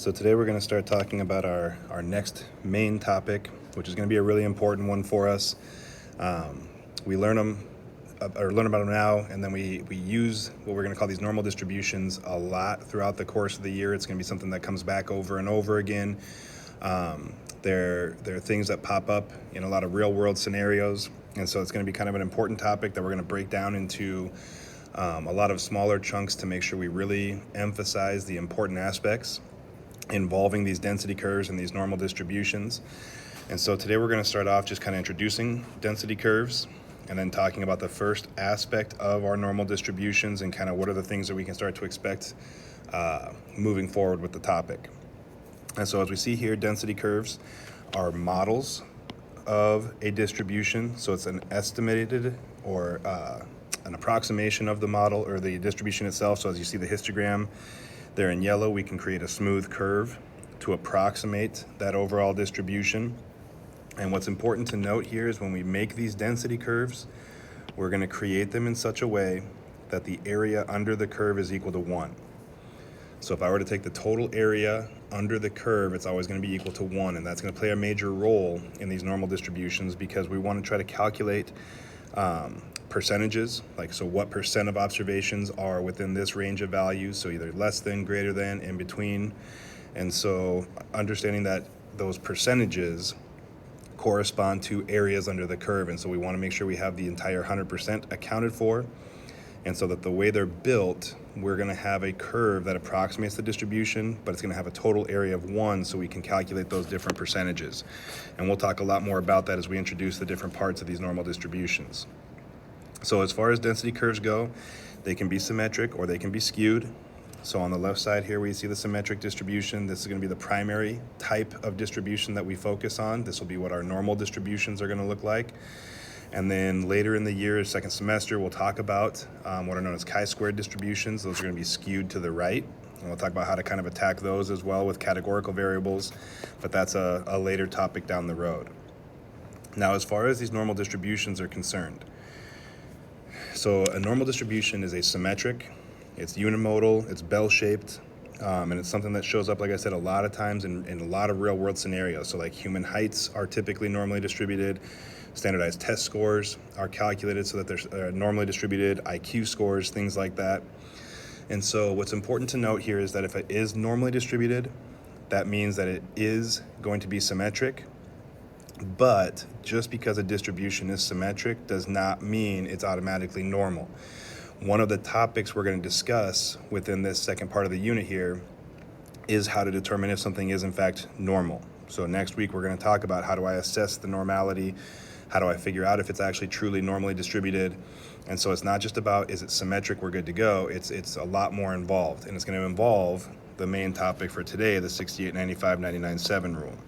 So today we're going to start talking about our next main topic, which is going to be a really important one for us. We learn them or learn about them now, and then we use what we're going to call these normal distributions a lot throughout the course of the year. It's going to be something that comes back over and over again. There are things that pop up in a lot of real world scenarios, and so it's going to be kind of an important topic that we're going to break down into a lot of smaller chunks to make sure we really emphasize the important aspects involving these density curves and these normal distributions. And so today we're going to start off just kind of introducing density curves and then talking about the first aspect of our normal distributions and kind of what are the things that we can start to expect moving forward with the topic. And so as we see here, density curves are models of a distribution. So it's an estimated or an approximation of the model or the distribution itself. So as you see the histogram there in yellow, we can create a smooth curve to approximate that overall distribution. And what's important to note here is when we make these density curves, we're going to create them in such a way that the area under the curve is equal to 1. So if I were to take the total area under the curve, it's always going to be equal to 1, and that's going to play a major role in these normal distributions because we want to try to calculate percentages, like so what percent of observations are within this range of values, so either less than, greater than, in between. And so understanding that those percentages correspond to areas under the curve, and so we want to make sure we have the entire 100% accounted for. And so that the way they're built, we're going to have a curve that approximates the distribution, but it's going to have a total area of 1 so we can calculate those different percentages. And we'll talk a lot more about that as we introduce the different parts of these normal distributions. So as far as density curves go, they can be symmetric or they can be skewed. So on the left side here, we see the symmetric distribution. This is going to be the primary type of distribution that we focus on. This will be what our normal distributions are going to look like. And then later in the year, second semester, we'll talk about what are known as chi-squared distributions. Those are going to be skewed to the right. And we'll talk about how to kind of attack those as well with categorical variables, but that's a later topic down the road. Now, as far as these normal distributions are concerned, so a normal distribution is asymmetric, it's unimodal, it's bell-shaped, and it's something that shows up, like I said, a lot of times in a lot of real-world scenarios. So like human heights are typically normally distributed, standardized test scores are calculated so that they're normally distributed, IQ scores, things like that. And so what's important to note here is that if it is normally distributed, that means that it is going to be symmetric. But just because a distribution is symmetric does not mean it's automatically normal. One of the topics we're going to discuss within this second part of the unit here is how to determine if something is in fact normal. So next week we're going to talk about how do I assess the normality, how do I figure out if it's actually truly normally distributed. And so it's not just about is it symmetric, we're good to go. It's a lot more involved, and it's going to involve the main topic for today, the 68, 95, 99, 7 rule.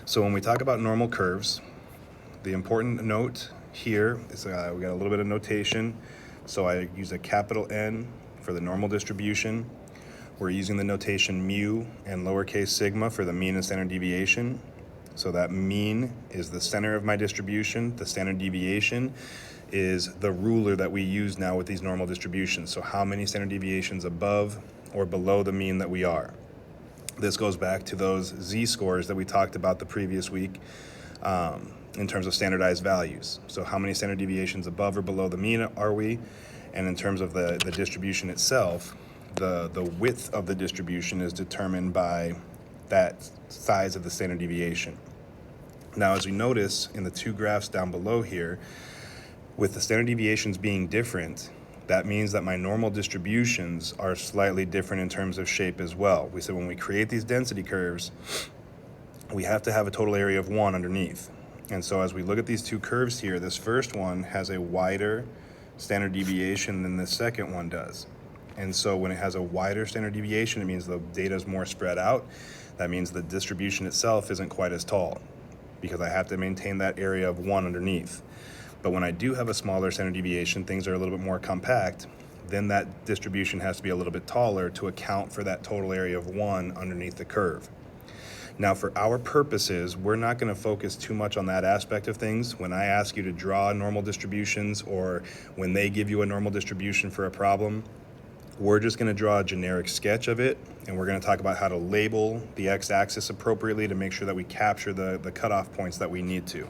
So when we talk about normal curves, the important note here is we got a little bit of notation. So I use a capital N for the normal distribution. We're using the notation mu and lowercase sigma for the mean and standard deviation. So that mean is the center of my distribution. The standard deviation is the ruler that we use now with these normal distributions. So how many standard deviations above or below the mean that we are. This goes back to those z-scores that we talked about the previous week in terms of standardized values. So how many standard deviations above or below the mean are we? And in terms of the distribution itself, the width of the distribution is determined by that size of the standard deviation. Now, as we notice in the two graphs down below here, with the standard deviations being different, that means that my normal distributions are slightly different in terms of shape as well. We said when we create these density curves, we have to have a total area of 1 underneath. And so as we look at these two curves here, this first one has a wider standard deviation than the second one does. And so when it has a wider standard deviation, it means the data is more spread out. That means the distribution itself isn't quite as tall because I have to maintain that area of 1 underneath. But when I do have a smaller standard deviation, things are a little bit more compact, then that distribution has to be a little bit taller to account for that total area of 1 underneath the curve. Now, for our purposes, we're not going to focus too much on that aspect of things. When I ask you to draw normal distributions or when they give you a normal distribution for a problem, We're just going to draw a generic sketch of it, and we're going to talk about how to label the x-axis appropriately to make sure that we capture the cutoff points that we need to.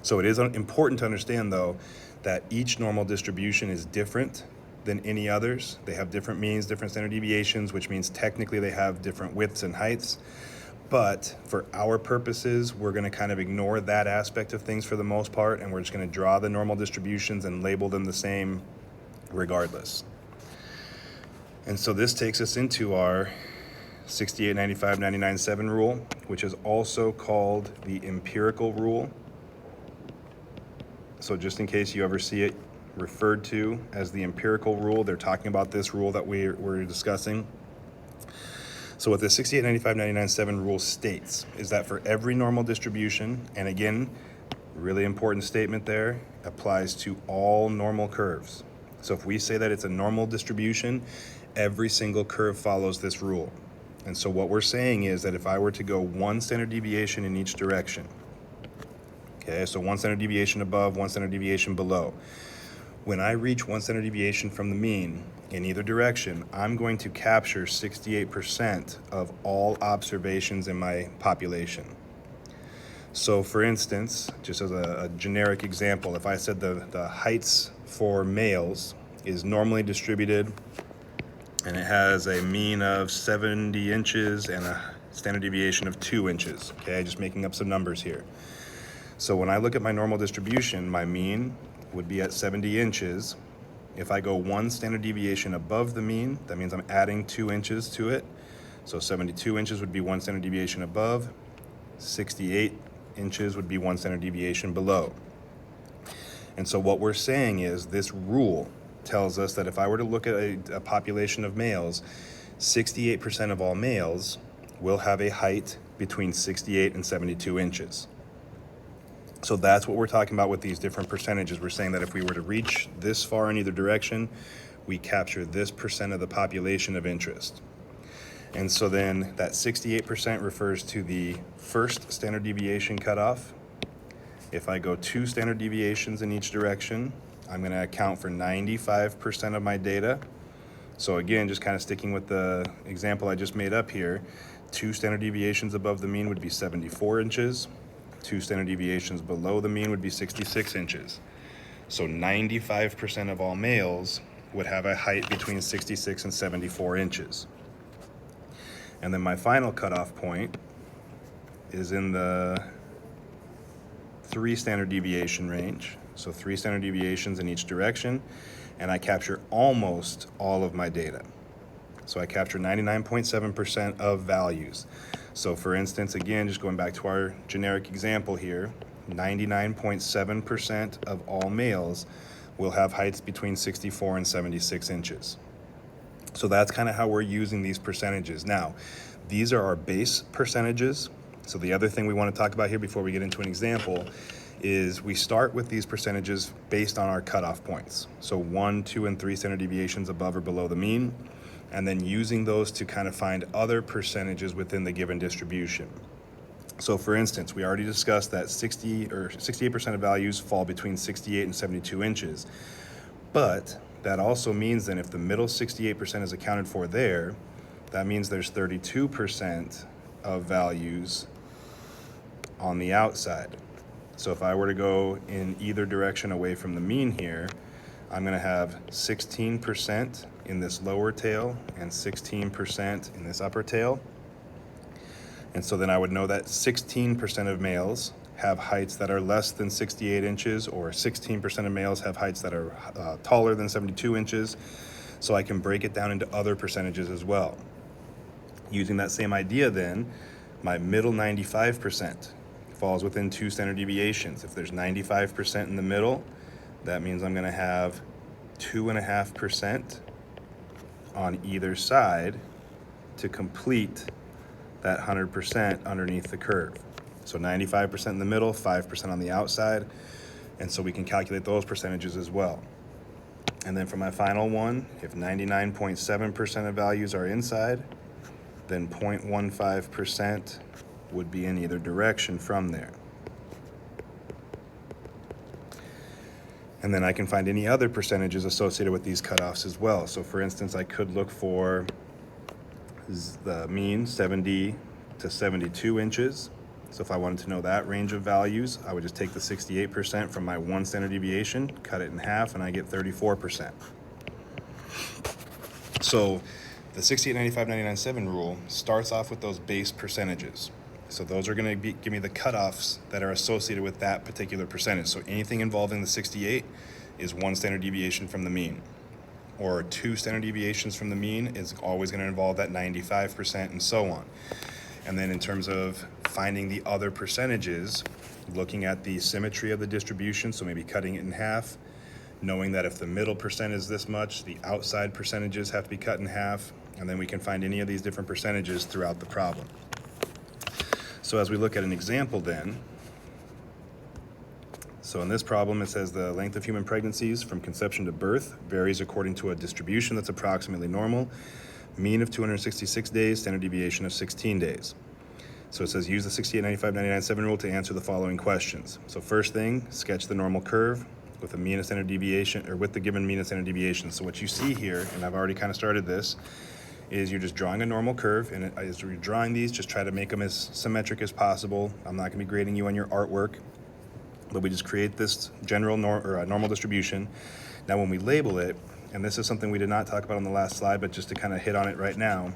So it is important to understand, though, that each normal distribution is different than any others. They have different means, different standard deviations, which means technically they have different widths and heights. But for our purposes, we're going to kind of ignore that aspect of things for the most part, and we're just going to draw the normal distributions and label them the same regardless. And so this takes us into our 68, 95, 99, 7 rule, which is also called the empirical rule. So just in case you ever see it referred to as the empirical rule, they're talking about this rule that we're discussing. So what the 68, 95, 99, 7 rule states is that for every normal distribution, and again, really important statement there, applies to all normal curves. So if we say that it's a normal distribution, every single curve follows this rule. And so what we're saying is that if I were to go 1 standard deviation in each direction, okay, so 1 standard deviation above, 1 standard deviation below, when I reach 1 standard deviation from the mean in either direction, I'm going to capture 68% of all observations in my population. So for instance, just as a generic example, if I said the heights for males is normally distributed and it has a mean of 70 inches and a standard deviation of 2 inches, okay, just making up some numbers here. So when I look at my normal distribution, my mean would be at 70 inches. If I go 1 standard deviation above the mean, that means I'm adding 2 inches to it. So 72 inches would be 1 standard deviation above. 68 inches would be 1 standard deviation below. And so what we're saying is this rule tells us that if I were to look at a population of males, 68% of all males will have a height between 68 and 72 inches. So that's what we're talking about with these different percentages. We're saying that if we were to reach this far in either direction, we capture this percent of the population of interest. And so then that 68% refers to the first standard deviation cutoff. If I go 2 standard deviations in each direction, I'm going to account for 95% of my data. So again, just kind of sticking with the example I just made up here, 2 standard deviations above the mean would be 74 inches. 2 standard deviations below the mean would be 66 inches. So 95% of all males would have a height between 66 and 74 inches. And then my final cutoff point is in the 3 standard deviation range. So 3 standard deviations in each direction, and I capture almost all of my data. So I capture 99.7% of values. So for instance, again, just going back to our generic example here, 99.7% of all males will have heights between 64 and 76 inches. So that's kind of how we're using these percentages. Now, these are our base percentages. So the other thing we want to talk about here before we get into an example is we start with these percentages based on our cutoff points. So 1, 2, and 3 standard deviations above or below the mean, and then using those to kind of find other percentages within the given distribution. So for instance, we already discussed that 68% of values fall between 68 and 72 inches. But that also means then if the middle 68% is accounted for there, that means there's 32% of values on the outside. So if I were to go in either direction away from the mean here, I'm going to have 16% in this lower tail and 16% in this upper tail. And so then I would know that 16% of males have heights that are less than 68 inches, or 16% of males have heights that are taller than 72 inches. So I can break it down into other percentages as well. Using that same idea then, my middle 95% falls within 2 standard deviations. If there's 95% in the middle, that means I'm going to have 2.5% on either side to complete that 100% underneath the curve. So 95% in the middle, 5% on the outside, and so we can calculate those percentages as well. And then for my final one, if 99.7% of values are inside, then 0.15% would be in either direction from there. And then I can find any other percentages associated with these cutoffs as well. So for instance, I could look for the mean 70 to 72 inches. So if I wanted to know that range of values, I would just take the 68% from my 1 standard deviation, cut it in half, and I get 34%. So the 68, 95, 99, 7 rule starts off with those base percentages. So those are going to give me the cutoffs that are associated with that particular percentage. So anything involving the 68 is 1 standard deviation from the mean, or 2 standard deviations from the mean is always going to involve that 95%, and so on. And then in terms of finding the other percentages, looking at the symmetry of the distribution, so maybe cutting it in half, knowing that if the middle percent is this much, the outside percentages have to be cut in half, and then we can find any of these different percentages throughout the problem. So as we look at an example then, so in this problem it says the length of human pregnancies from conception to birth varies according to a distribution that's approximately normal, mean of 266 days, standard deviation of 16 days. So it says use the 68, 95, 99, 7 rule to answer the following questions. So first thing, sketch the normal curve with a mean and standard deviation, or with the given mean and standard deviation. So what you see here, and I've already kind of started this, is you're just drawing a normal curve, and as you're drawing these, just try to make them as symmetric as possible. I'm not going to be grading you on your artwork, but we just create this general normal distribution. Now when we label it, and this is something we did not talk about on the last slide, but just to kind of hit on it right now,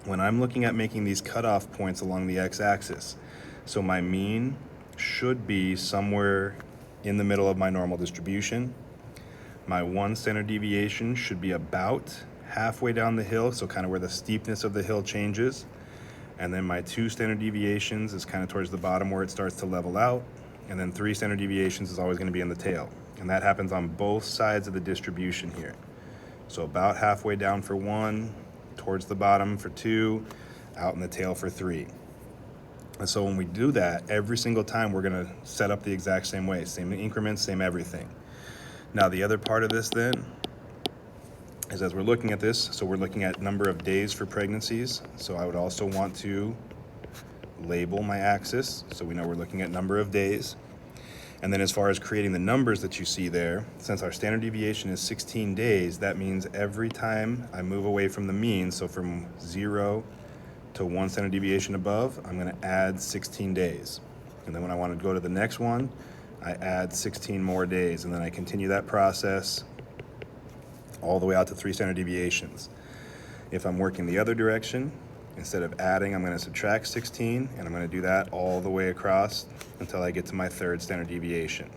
when I'm looking at making these cutoff points along the x-axis, so my mean should be somewhere in the middle of my normal distribution. My 1 standard deviation should be about halfway down the hill, so kind of where the steepness of the hill changes. And then my 2 standard deviations is kind of towards the bottom where it starts to level out. And then 3 standard deviations is always going to be in the tail. And that happens on both sides of the distribution here. So about halfway down for 1, towards the bottom for 2, out in the tail for 3. And so when we do that, every single time we're going to set up the exact same way, same increments, same everything. Now the other part of this then is, as we're looking at this, so we're looking at number of days for pregnancies. So I would also want to label my axis, so we know we're looking at number of days. And then as far as creating the numbers that you see there, since our standard deviation is 16 days, that means every time I move away from the mean, so from 0 to 1 standard deviation above, I'm going to add 16 days. And then when I want to go to the next one, I add 16 more days, and then I continue that process all the way out to 3 standard deviations. If I'm working the other direction, instead of adding, I'm going to subtract 16, and I'm going to do that all the way across until I get to my 3rd standard deviation.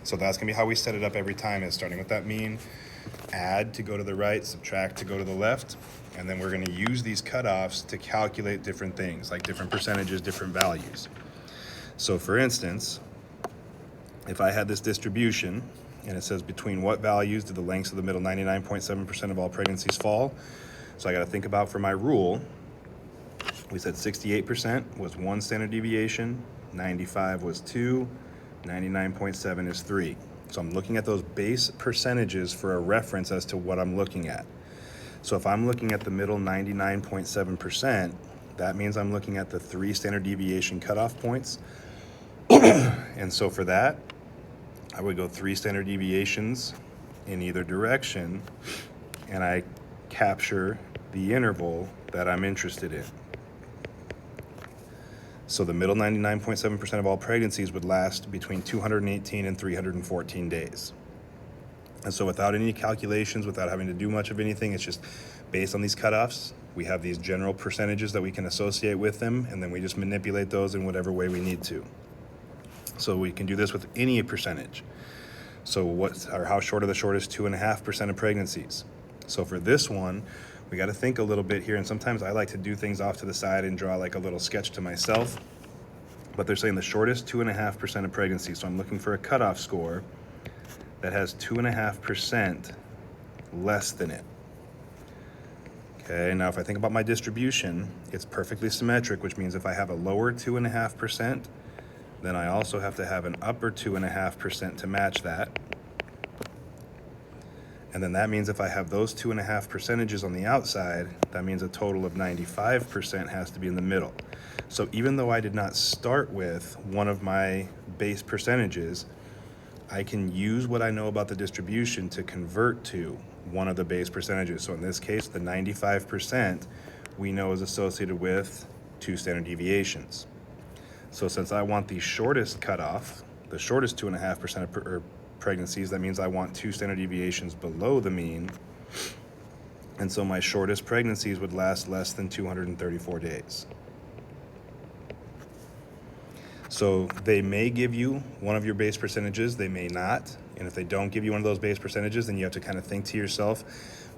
So that's going to be how we set it up every time, is starting with that mean, add to go to the right, subtract to go to the left, and then we're going to use these cutoffs to calculate different things, like different percentages, different values. So for instance, if I had this distribution, and it says between what values do the lengths of the middle 99.7% of all pregnancies fall? So I got to think about, for my rule, we said 68% was 1 standard deviation, 95 was 2, 99.7 is 3. So I'm looking at those base percentages for a reference as to what I'm looking at. So if I'm looking at the middle 99.7%, that means I'm looking at the 3 standard deviation cutoff points. And so for that, I would go 3 standard deviations in either direction, and I capture the interval that I'm interested in. So the middle 99.7% of all pregnancies would last between 218 and 314 days. And so without any calculations, without having to do much of anything, it's just based on these cutoffs. We have these general percentages that we can associate with them, and then we just manipulate those in whatever way we need to. So we can do this with any percentage. So how short are the shortest 2.5% of pregnancies? So for this one, we got to think a little bit here, and sometimes I like to do things off to the side and draw like a little sketch to myself. But they're saying the shortest 2.5% of pregnancies. So I'm looking for a cutoff score that has 2.5% less than it. Okay, now if I think about my distribution, it's perfectly symmetric, which means if I have a lower 2.5%, then I also have to have an upper 2.5% to match that. And then that means if I have those 2.5 percentages on the outside, that means a total of 95% has to be in the middle. So even though I did not start with one of my base percentages, I can use what I know about the distribution to convert to one of the base percentages. So in this case, the 95% we know is associated with 2 standard deviations. So since I want the shortest cutoff, the shortest 2.5% of pregnancies, that means I want 2 standard deviations below the mean. And so my shortest pregnancies would last less than 234 days. So they may give you one of your base percentages, they may not. And if they don't give you one of those base percentages, then you have to kind of think to yourself,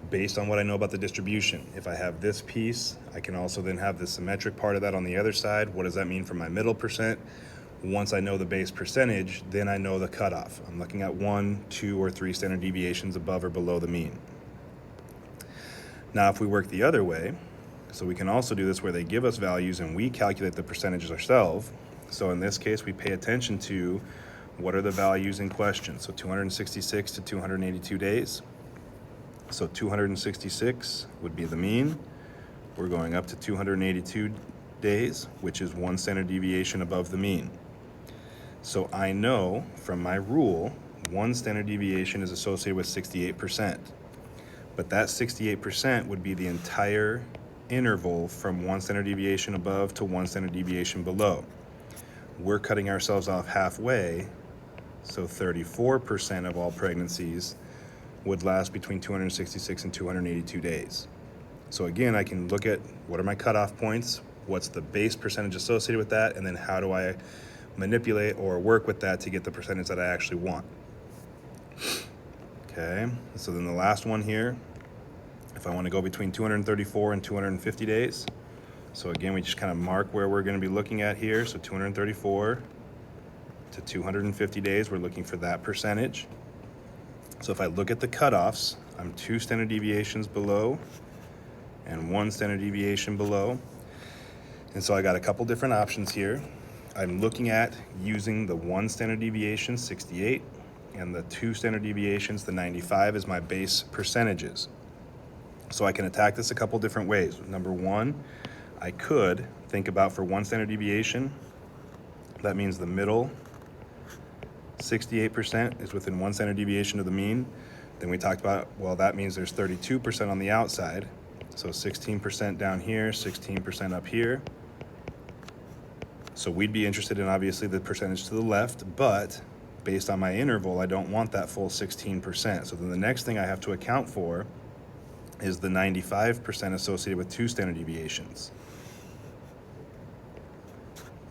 based on what I know about the distribution. If I have this piece, I can also then have the symmetric part of that on the other side. What does that mean for my middle percent? Once I know the base percentage, then I know the cutoff. I'm looking at 1, 2, or 3 standard deviations above or below the mean. Now, if we work the other way, so we can also do this where they give us values and we calculate the percentages ourselves. So in this case, we pay attention to what are the values in question. So 266 to 282 days. So 266 would be the mean. We're going up to 282 days, which is 1 standard deviation above the mean. So I know from my rule, 1 standard deviation is associated with 68%. But that 68% would be the entire interval from 1 standard deviation above to 1 standard deviation below. We're cutting ourselves off halfway, so 34% of all pregnancies would last between 266 and 282 days. So again, I can look at what are my cutoff points, what's the base percentage associated with that, and then how do I manipulate or work with that to get the percentage that I actually want. Okay, so then the last one here, if I want to go between 234 and 250 days, so again, we just kind of mark where we're going to be looking at here. So 234 to 250 days, we're looking for that percentage. So if I look at the cutoffs, I'm 2 standard deviations below and 1 standard deviation below. And so I got a couple different options here. I'm looking at using the 1 standard deviation, 68, and the 2 standard deviations, the 95, as my base percentages. So I can attack this a couple different ways. Number one, I could think about for 1 standard deviation, that means the middle 68% is within 1 standard deviation of the mean. Then we talked about, well, that means there's 32% on the outside. So 16% down here, 16% up here. So we'd be interested in obviously the percentage to the left, but based on my interval, I don't want that full 16%. So then the next thing I have to account for is the 95% associated with 2 standard deviations.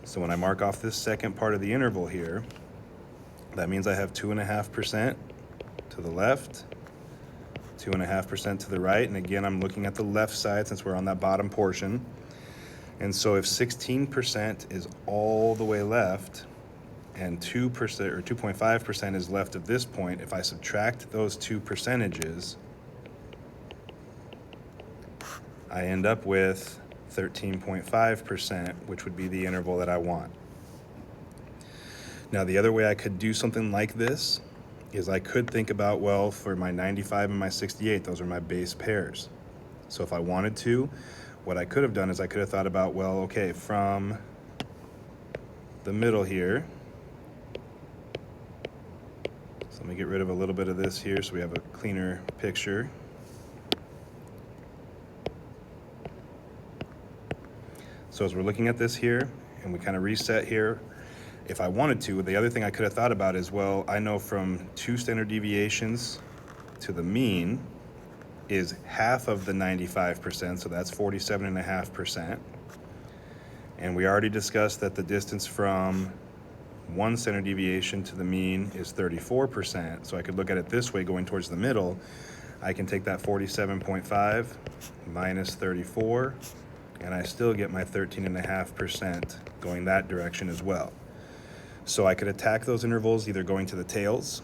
So when I mark off this second part of the interval here, that means I have 2.5% to the left, 2.5% to the right. And again, I'm looking at the left side since we're on that bottom portion. And so if 16% is all the way left and 2% or 2.5% is left at this point, if I subtract those two percentages, I end up with 13.5%, which would be the interval that I want. Now, the other way I could do something like this is I could think about, well, for my 95 and my 68, those are my base pairs. So if I wanted to, what I could have done is I could have thought about, well, okay, from the middle here, so let me get rid of a little bit of this here so we have a cleaner picture. So as we're looking at this here, and we kind of reset here, if I wanted to, the other thing I could have thought about is, well, I know from 2 standard deviations to the mean is half of the 95%, so that's 47.5%. And we already discussed that the distance from 1 standard deviation to the mean is 34%. So I could look at it this way, going towards the middle. I can take that 47.5 minus 34, and I still get my 13.5% going that direction as well. So I could attack those intervals either going to the tails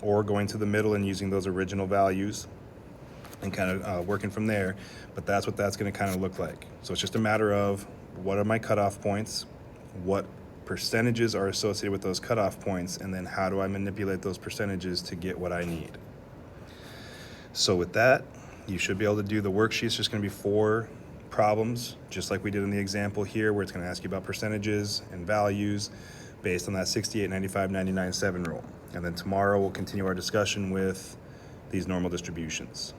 or going to the middle and using those original values and kind of working from there. But that's what that's going to kind of look like. So it's just a matter of what are my cutoff points, what percentages are associated with those cutoff points, and then how do I manipulate those percentages to get what I need. So with that, you should be able to do the worksheet. It's just going to be 4 problems, just like we did in the example here, where it's going to ask you about percentages and values based on that 68, 95, 99, 7 rule. And then tomorrow we'll continue our discussion with these normal distributions.